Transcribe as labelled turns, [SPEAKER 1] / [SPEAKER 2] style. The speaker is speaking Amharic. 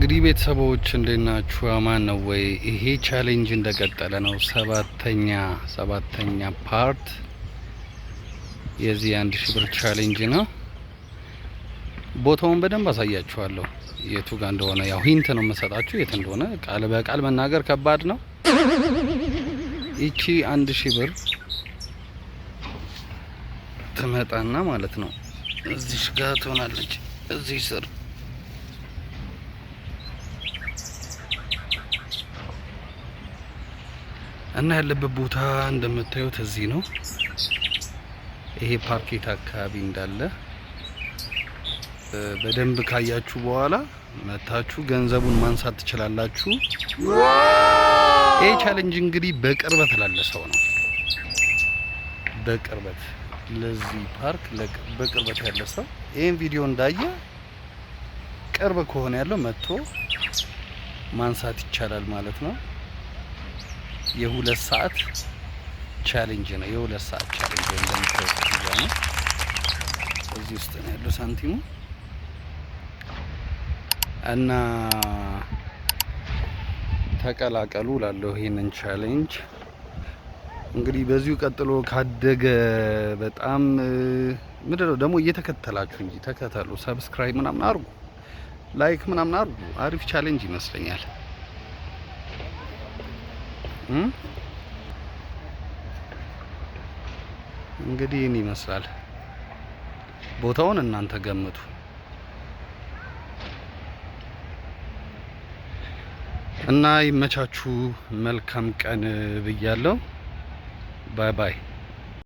[SPEAKER 1] እንግዲህ ቤተሰቦች እንዴት ናችሁ? አማን ነው ወይ? ይሄ ቻሌንጅ እንደቀጠለ ነው። ሰባተኛ ፓርት የዚህ 1000 ብር ቻሌንጅ ነው። ቦታውን በደንብ አሳያችኋለሁ የቱ ጋር እንደሆነ። ያው ሂንት ነው የምሰጣችሁ የት እንደሆነ። ቃል በቃል መናገር ከባድ ነው። ይቺ 1000 ብር ትመጣና ማለት ነው እዚህ ጋር ትሆናለች። እዚህ ስር እና ያለበት ቦታ እንደምታዩት እዚህ ነው። ይሄ ፓርኬት አካባቢ እንዳለ በደንብ ካያችሁ በኋላ መታችሁ ገንዘቡን ማንሳት ትችላላችሁ። ይሄ ቻሌንጅ እንግዲህ በቅርበት ላለ ሰው ነው። በቅርበት ለዚህ ፓርክ በቅርበት ያለ ሰው ይሄን ቪዲዮ እንዳየ ቅርብ ከሆነ ያለው መጥቶ ማንሳት ይቻላል ማለት ነው። የ2 ሰዓት ቻሌንጅ ነው። የ2 ሰዓት ቻሌንጅ እንደምታዩት ነው። እዚህ ውስጥ ነው ያለው ሳንቲሙ እና ተቀላቀሉ ላለው ይሄንን ቻሌንጅ እንግዲህ በዚሁ ቀጥሎ ካደገ በጣም ምንድነው ደግሞ እየተከተላችሁ እንጂ ተከተሉ፣ ሰብስክራይብ ምናምን አድርጉ፣ ላይክ ምናምን አድርጉ። አሪፍ ቻሌንጅ ይመስለኛል። እንግዲህ እኔ ይመስላል። ቦታውን እናንተ ገምቱ እና ይመቻችሁ። መልካም ቀን ብያለሁ። ባይ ባይ።